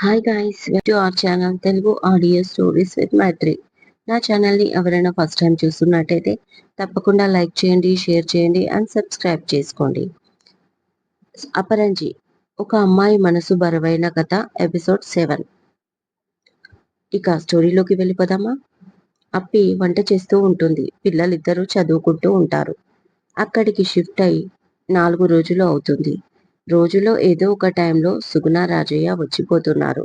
Hi guys, welcome to our channel Telugu audio stories with Maithri. నా ఛానల్ని ఎవరైనా ఫస్ట్ టైం చూస్తున్నట్టయితే తప్పకుండా లైక్ చేయండి, షేర్ చేయండి అండ్ సబ్స్క్రైబ్ చేసుకోండి. అపరంజి, ఒక అమ్మాయి మనసు బరువైన కథ, ఎపిసోడ్ 7. ఇక స్టోరీలోకి వెళ్ళిపోదామా? అప్పి వంట చేస్తూ ఉంటుంది. పిల్లలిద్దరూ చదువుకుంటూ ఉంటారు. అక్కడికి షిఫ్ట్ అయి 4 రోజులు అవుతుంది. రోజులో ఏదో ఒక టైంలో సుగుణ, రాజయ్య వచ్చిపోతున్నారు.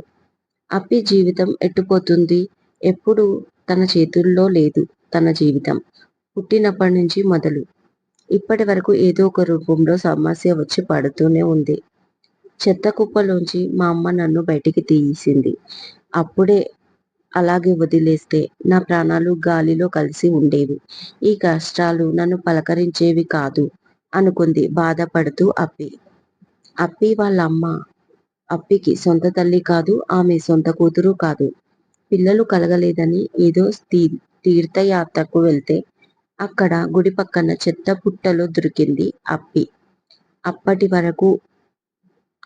అప్పి జీవితం ఎట్టుపోతుంది? ఎప్పుడు తన చేతుల్లో లేదు. తన జీవితం పుట్టినప్పటి నుంచి మొదలు ఇప్పటి వరకు ఏదో ఒక రూపంలో సమస్య వచ్చి పడుతూనే ఉంది. చెత్త కుప్పలోంచి మా అమ్మ నన్ను బయటికి తీసింది. అప్పుడే అలాగే వదిలేస్తే నా ప్రాణాలు గాలిలో కలిసి ఉండేవి. ఈ కష్టాలు నన్ను పలకరించేవి కాదు అనుకుంది బాధపడుతూ అప్పి. అప్పి వాళ్ళ అమ్మ అప్పికి సొంత తల్లి కాదు, ఆమె సొంత కూతురు కాదు. పిల్లలు కలగలేదని ఏదో తీర్థయాత్రకు వెళ్తే అక్కడ గుడి పక్కన చెత్త పుట్టలో దొరికింది అప్పి. అప్పటి వరకు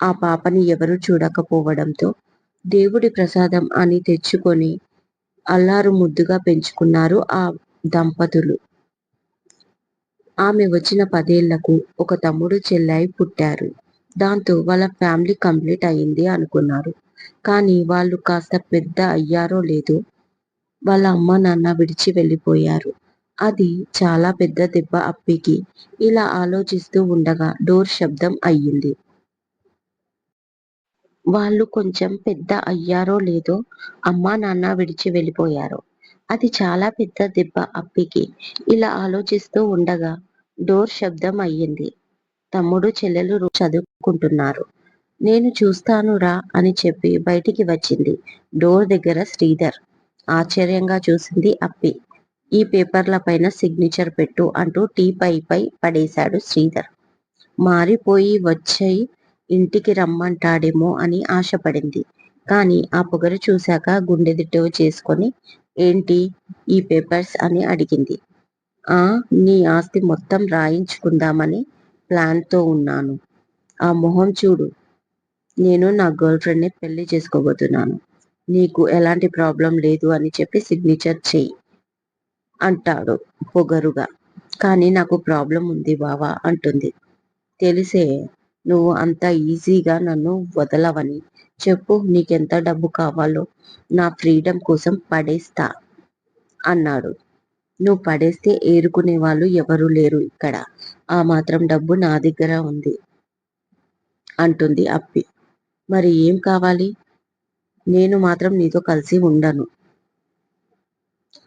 ఆ పాపని ఎవరూ చూడకపోవడంతో దేవుడి ప్రసాదం అని తెచ్చుకొని అల్లారు ముద్దుగా పెంచుకున్నారు ఆ దంపతులు. ఆమె వచ్చిన 10 ఏళ్లకు ఒక తమ్ముడు, చెల్లాయి పుట్టారు. దాంతో వాళ్ళ ఫ్యామిలీ కంప్లీట్ అయింది అనుకున్నారు. కానీ వాళ్ళు కాస్త పెద్ద అయ్యారో లేదో వాళ్ళ అమ్మ నాన్న విడిచి వెళ్ళిపోయారు. అది చాలా పెద్ద దెబ్బ అప్పికి. ఇలా ఆలోచిస్తూ ఉండగా డోర్ శబ్దం అయ్యింది. వాళ్ళు కొంచెం పెద్ద అయ్యారో లేదో అమ్మా నాన్న విడిచి వెళ్ళిపోయారు. అది చాలా పెద్ద దెబ్బ అప్పికి. ఇలా ఆలోచిస్తూ ఉండగా డోర్ శబ్దం అయ్యింది. తమ్ముడు, చెల్లెలు చదువుకుంటున్నారు. నేను చూస్తాను రా అని చెప్పి బయటికి వచ్చింది. డోర్ దగ్గర శ్రీధర్. ఆశ్చర్యంగా చూసింది అప్పి. ఈ పేపర్ల పైన సిగ్నేచర్ పెట్టు అంటూ టీ పై పడేశాడు శ్రీధర్. మారిపోయి వచ్చి ఇంటికి రమ్మంటాడేమో అని ఆశపడింది. కానీ ఆ పొగరు చూశాక గుండె దిట్టవ చేసుకొని ఏంటి ఈ పేపర్స్ అని అడిగింది. నీ ఆస్తి మొత్తం రాయించుకుందామని ప్లాన్తో ఉన్నాను. ఆ మొహం చూడు, నేను నా గర్ల్ ఫ్రెండ్ని పెళ్లి చేసుకోబోతున్నాను. నీకు ఎలాంటి ప్రాబ్లం లేదు అని చెప్పి సిగ్నేచర్ చెయ్యి అంటాడు పొగరుగా. కానీ నాకు ప్రాబ్లం ఉంది బావా అంటుంది. తెలిసే నువ్వు అంత ఈజీగా నన్ను వదలవని. చెప్పు, నీకెంత డబ్బు కావాలో నా ఫ్రీడమ్ కోసం పడేస్తా అన్నాడు. నువ్వు పడేస్తే ఏరుకునే వాళ్ళు ఎవరూ లేరు ఇక్కడ. ఆ మాత్రం డబ్బు నా దగ్గర ఉంది అంటుంది అప్పి. మరి ఏం కావాలి? నేను మాత్రం నీతో కలిసి ఉండను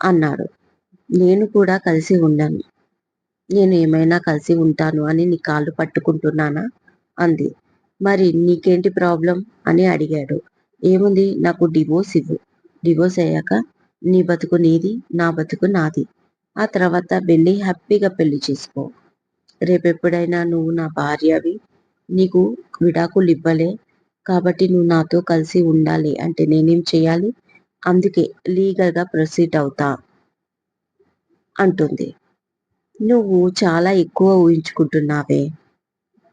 అన్నాడు. నేను కూడా కలిసి ఉండను. నేను ఏమైనా కలిసి ఉంటాను అని నీ కాళ్ళు పట్టుకుంటున్నానా అంది. మరి నీకేంటి ప్రాబ్లం అని అడిగాడు. ఏముంది, నాకు డివోర్స్ ఇవ్వు. డివోర్స్ అయ్యాక నీ బతుకు నీది, నా బతుకు నాది. ఆ తర్వాత వెళ్ళి హ్యాపీగా పెళ్లి చేసుకో. రేపెప్పుడైనా నువ్వు నా భార్యవి, నీకు విడాకులు ఇవ్వలే కాబట్టి నువ్వు నాతో కలిసి ఉండాలి అంటే నేనేం చేయాలి? అందుకే లీగల్గా ప్రొసీడ్ అవుతా అంటుంది. నువ్వు చాలా ఎక్కువ ఊహించుకుంటున్నావే,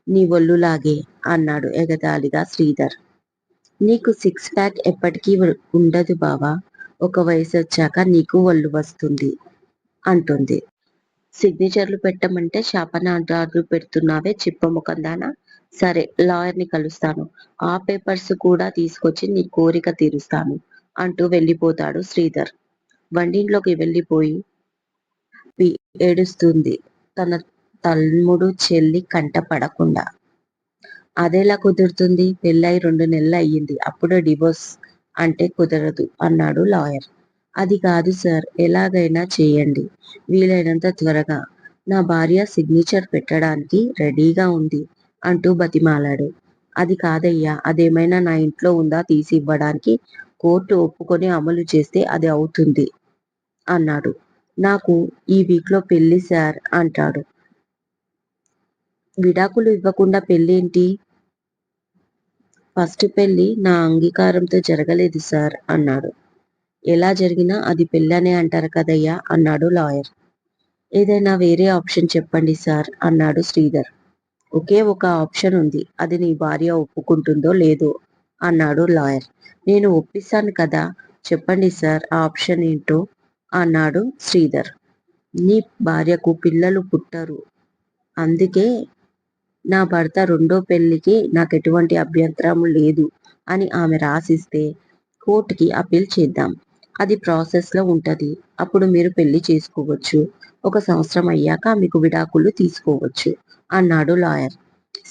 నీ ఒళ్ళులాగే అన్నాడు ఎగతాళిగా శ్రీధర్. నీకు 6 ప్యాక్ ఎప్పటికీ ఉండదు బావా. ఒక వయసు వచ్చాక నీకు ఒళ్ళు వస్తుంది అంటుంది. సిగ్నేచర్లు పెట్టమంటే శాపనార్థాలు పెడుతున్నావే చిప్పముఖందానా. సరే, లాయర్ని కలుస్తాను. ఆ పేపర్స్ కూడా తీసుకొచ్చి నీ కోరిక తీరుస్తాను అంటూ వెళ్ళిపోతాడు శ్రీధర్. వంటింట్లోకి వెళ్ళిపోయి ఏడుస్తుంది తన తమ్ముడు, చెల్లి కంట పడకుండా. అదెలా కుదురుతుంది? పెళ్ళై 2 నెలలు అయ్యింది, అప్పుడు డివోర్స్ అంటే కుదరదు అన్నాడు లాయర్. అది కాదు సార్, ఎలాగైనా చేయండి, వీలైనంత త్వరగా. నా భార్య సిగ్నేచర్ పెట్టడానికి రెడీగా ఉంది అంటూ బతిమాలాడు. అది కాదయ్యా, అదేమైనా నా ఇంట్లో ఉందా తీసి ఇవ్వడానికి? కోర్టు ఒప్పుకొని అమలు చేస్తే అది అవుతుంది అన్నాడు. నాకు ఈ వీక్లో పెళ్లి సార్ అంటాడు. విడాకులు ఇవ్వకుండా పెళ్ళేంటి? ఫస్ట్ పెళ్లి నా అంగీకారంతో జరగలేదు సార్ అన్నాడు. ఎలా జరిగినా అది పెళ్ళనే అంటారు కదయ్యా అన్నాడు లాయర్. ఏదైనా వేరే ఆప్షన్ చెప్పండి సార్ అన్నాడు శ్రీధర్. ఒకే ఒక ఆప్షన్ ఉంది, అది నీ భార్య ఒప్పుకుంటుందో లేదో అన్నాడు లాయర్. నేను ఒప్పిస్తాను కదా, చెప్పండి సార్ ఆ ఆప్షన్ ఏంటో అన్నాడు శ్రీధర్. నీ భార్యకు పిల్లలు పుట్టరు, అందుకే నా భర్త రెండో పెళ్లికి నాకెటువంటి అభ్యంతరం లేదు అని ఆమె రాసిస్తే కోర్టుకి అప్పీల్ చేద్దాం. అది ప్రాసెస్లో ఉంటది. అప్పుడు మీరు పెళ్లి చేసుకోవచ్చు. 1 సంవత్సరం అయ్యాక మీకు విడాకులు తీసుకోవచ్చు అన్నాడు లాయర్.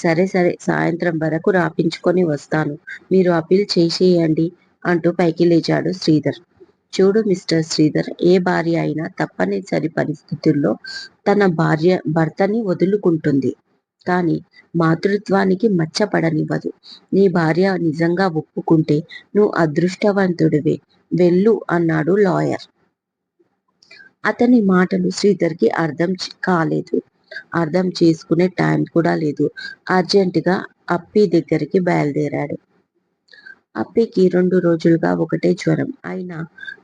సరే సరే, సాయంత్రం వరకు రాపించుకొని వస్తాను. మీరు అప్పీల్ చేసేయండి అంటూ పైకి లేచాడు శ్రీధర్. చూడు మిస్టర్ శ్రీధర్, ఏ భార్య అయినా తప్పనిసరి పరిస్థితుల్లో తన భర్తని వదులుకుంటుంది. కానీ మాతృత్వానికి మచ్చపడనివ్వదు. నీ భార్య నిజంగా ఒప్పుకుంటే నువ్వు అదృష్టవంతుడివే. వెళ్ళు అన్నాడు లాయర్. అతని మాటలు శ్రీధర్కి కాలేదు. అర్థం చేసుకునే టైం కూడా లేదు. అర్జెంటుగా అప్పి దగ్గరికి బయలుదేరాడు. అప్పికి 2 రోజులుగా ఒకటే జ్వరం. అయినా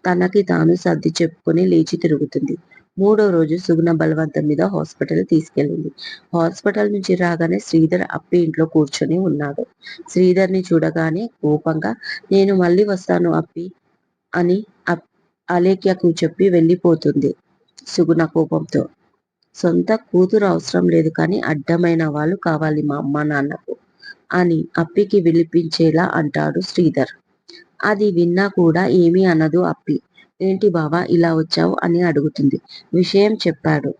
తనకి తాను సర్ది చెప్పుకొని లేచి తిరుగుతుంది. 3వ రోజు సుగుణ బలవంతం మీద హాస్పిటల్ తీసుకెళ్ళింది. హాస్పిటల్ నుంచి రాగానే శ్రీధర్ అప్పి ఇంట్లో కూర్చొని ఉన్నాడు. శ్రీధర్ని చూడగానే కోపంగా, నేను మళ్ళీ వస్తాను అప్పి అని అలేఖ్యకు చెప్పి వెళ్ళిపోతుంది సుగుణ కోపంతో. సొంత కూతురు అవసరం లేదు కానీ అడ్డమైన వాళ్ళు కావాలి మా అమ్మా నాన్నకు అని అప్పికి విలిపించేలా అంటాడు శ్రీధర్. అది విన్నా కూడా ఏమీ అనదు అప్పి. ఏంటి బావా ఇలా వచ్చావు అని అడుగుతుంది. విషయం చెప్పాడు.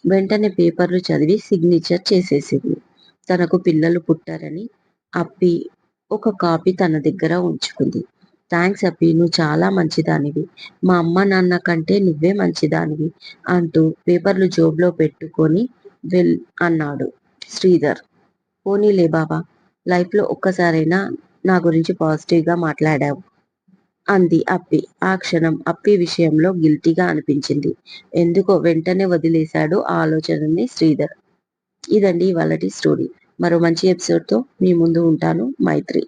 వెంటనే పేపర్లు చదివి సిగ్నేచర్ చేసేసింది. తనకు పిల్లలు పుట్టారని అప్పి ఒక కాపీ తన దగ్గర ఉంచుకుంది. థ్యాంక్స్ అప్పి, నువ్వు చాలా మంచిదానివి. మా అమ్మ నాన్న కంటే నువ్వే మంచిదానివి అంటూ పేపర్లు జోబులో పెట్టుకొని అన్నాడు శ్రీధర్. పోనీలే బావా, లైఫ్లో ఒక్కసారైనా నా గురించి పాజిటివ్గా మాట్లాడావు అంది అప్పి. ఆ క్షణం అప్పి విషయంలో గిల్టీగా అనిపించింది. ఎందుకో వెంటనే వదిలేశాడు ఆ ఆలోచనని శ్రీధర్. ఇదండి ఇవాళటి స్టోరీ. మరో మంచి ఎపిసోడ్తో మీ ముందు ఉంటాను. మైత్రి.